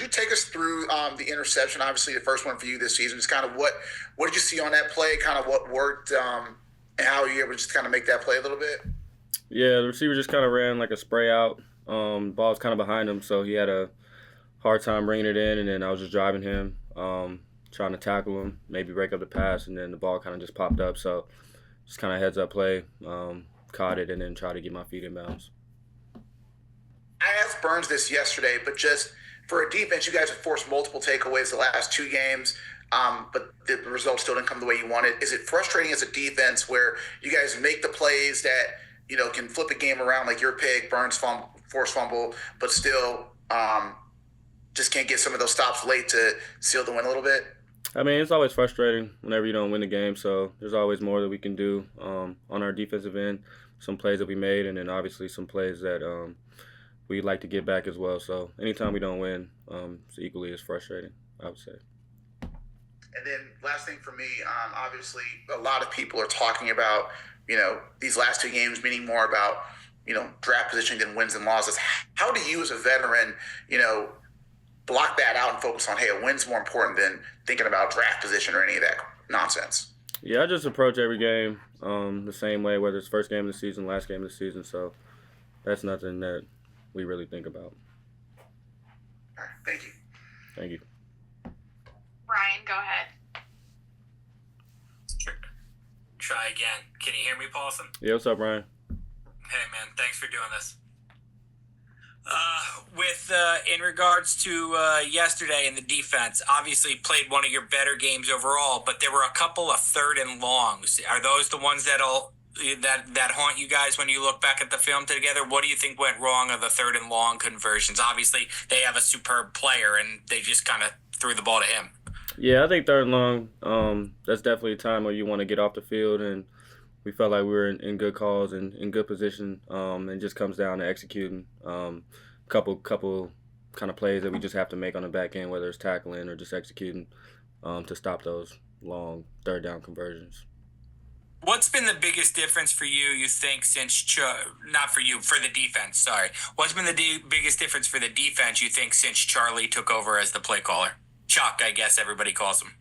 could you take us through the interception? Obviously, the first one for you this season. Just kind of what did you see on that play? Kind of what worked, and how were you able to just kind of make that play a little bit? Yeah, the receiver just kind of ran like a spray out. Ball was kind of behind him, so he had a hard time bringing it in, and then I was just driving him, trying to tackle him, maybe break up the pass, and then the ball kind of just popped up. So just kind of heads-up play, caught it, and then tried to get my feet in bounds. I asked Burns this yesterday, but just for a defense, you guys have forced multiple takeaways the last 2 games, but the results still didn't come the way you wanted. Is it frustrating as a defense where you guys make the plays that, can flip a game around, like your pick, Burns forced fumble, but still just can't get some of those stops late to seal the win a little bit? I mean, it's always frustrating whenever you don't win the game, so there's always more that we can do on our defensive end, some plays that we made, and then obviously some plays that we'd like to get back as well. So anytime we don't win, it's equally as frustrating, I would say. And then last thing for me, obviously a lot of people are talking about, these last 2 games meaning more about, draft positioning than wins and losses. How do you as a veteran, block that out and focus on, hey, a win's more important than thinking about draft position or any of that nonsense? Yeah, I just approach every game the same way, whether it's first game of the season, last game of the season. So that's nothing that we really think about. All right, thank you. Thank you. Ryan, go ahead. Sure. Try again. Can you hear me, Paulson? Yeah, what's up, Ryan? Hey, man. Thanks for doing this. In regards to yesterday in the defense, obviously played one of your better games overall, but there were a couple of 3rd and longs. Are those the ones that haunt you guys when you look back at the film together? What do you think went wrong of the 3rd and long conversions? Obviously, they have a superb player, and they just kind of threw the ball to him. Yeah, I think 3rd and long, that's definitely a time where you want to get off the field, and we felt like we were in good calls and in good position, and it just comes down to executing. Couple kind of plays that we just have to make on the back end, whether it's tackling or just executing to stop those long 3rd down conversions. What's been the biggest difference for you think, not for you, for the defense, sorry. What's been the biggest difference for the defense, you think, since Charlie took over as the play caller? Chuck, I guess everybody calls him.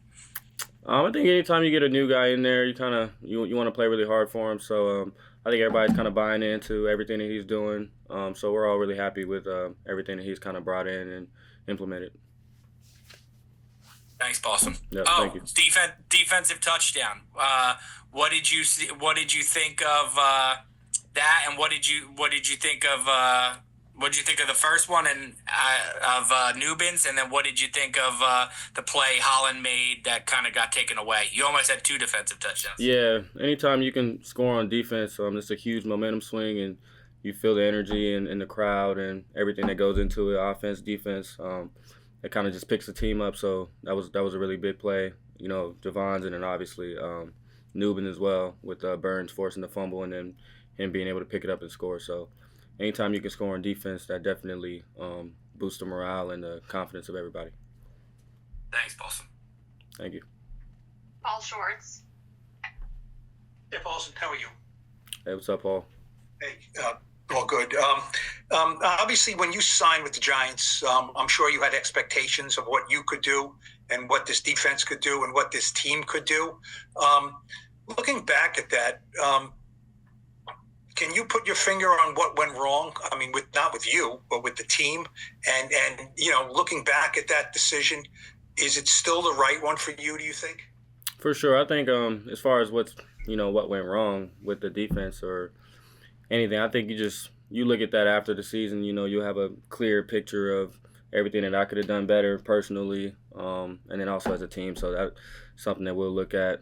I think anytime you get a new guy in there, you want to play really hard for him. So I think everybody's kind of buying into everything that he's doing. So we're all really happy with everything that he's kind of brought in and implemented. Thanks, Paulson. Yeah, thank you. Defensive touchdown. What did you think of that? And what did you think of the first one and of Nubin's? And then what did you think of the play Holland made that kind of got taken away? You almost had 2 defensive touchdowns. Yeah, anytime you can score on defense, it's a huge momentum swing, and you feel the energy in the crowd and everything that goes into it, offense, defense. It kind of just picks the team up. So that was a really big play. Javon's, and then obviously Nubin as well, with Burns forcing the fumble and then him being able to pick it up and score. So anytime you can score on defense, that definitely boosts the morale and the confidence of everybody. Thanks, Paulson. Thank you. Paul Schwartz. Hey, Paulson, how are you? Hey, what's up, Paul? Hey, all good. Obviously, when you signed with the Giants, I'm sure you had expectations of what you could do and what this defense could do and what this team could do. Looking back at that, can you put your finger on what went wrong? I mean, not with you, but with the team. And looking back at that decision, is it still the right one for you, do you think? For sure. I think as far as what went wrong with the defense or anything, I think you look at that after the season, you have a clear picture of everything that I could have done better personally, and then also as a team. So that's something that we'll look at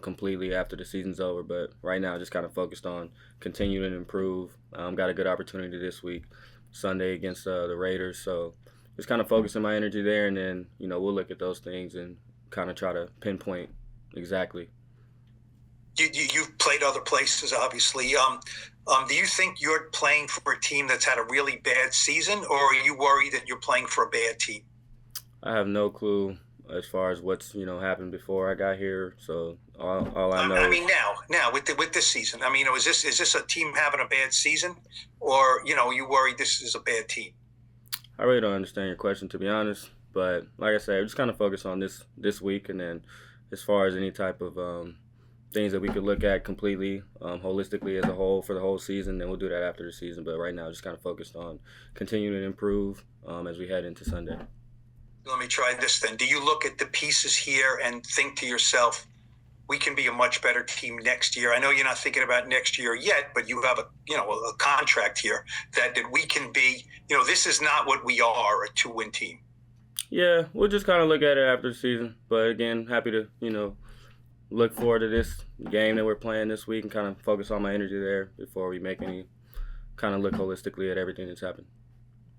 completely after the season's over. But right now, just kind of focused on continuing to improve. Got a good opportunity this week, Sunday against the Raiders. So just kind of focusing my energy there, and then we'll look at those things and kind of try to pinpoint exactly. You've played other places, obviously. Do you think you're playing for a team that's had a really bad season, or are you worried that you're playing for a bad team? I have no clue as far as what's happened before I got here. So all I know. I mean, now with this season, I mean, is this a team having a bad season, or are you worried this is a bad team? I really don't understand your question, to be honest. But like I said, just kind of focus on this week, and then as far as any type of things that we could look at completely holistically as a whole for the whole season, then we'll do that after the season. But right now, just kind of focused on continuing to improve as we head into Sunday. Let me try this then. Do you look at the pieces here and think to yourself, we can be a much better team next year? I know you're not thinking about next year yet, but you have a contract here that we can be, this is not what we are, a 2-win team. Yeah, we'll just kind of look at it after the season. But again, happy to, look forward to this game that we're playing this week and kind of focus on my energy there before we make any kind of look holistically at everything that's happened.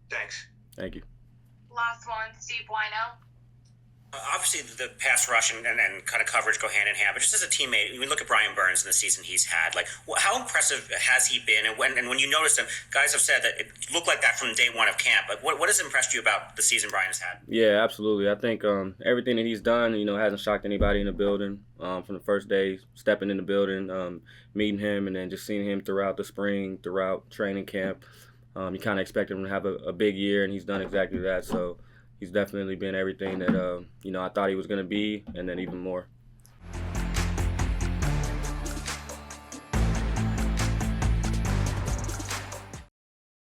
Thanks. Thank you. Last one, Steve Wino. Obviously, the pass rush and kind of coverage go hand in hand. But just as a teammate, when we look at Brian Burns and the season he's had, like how impressive has he been? And when you notice him, guys have said that it looked like that from day one of camp. But what has impressed you about the season Brian has had? Yeah, absolutely. I think everything that he's done, hasn't shocked anybody in the building from the first day stepping in the building, meeting him, and then just seeing him throughout the spring, throughout training camp. You kind of expected him to have a big year, and he's done exactly that. So he's definitely been everything that I thought he was going to be, and then even more.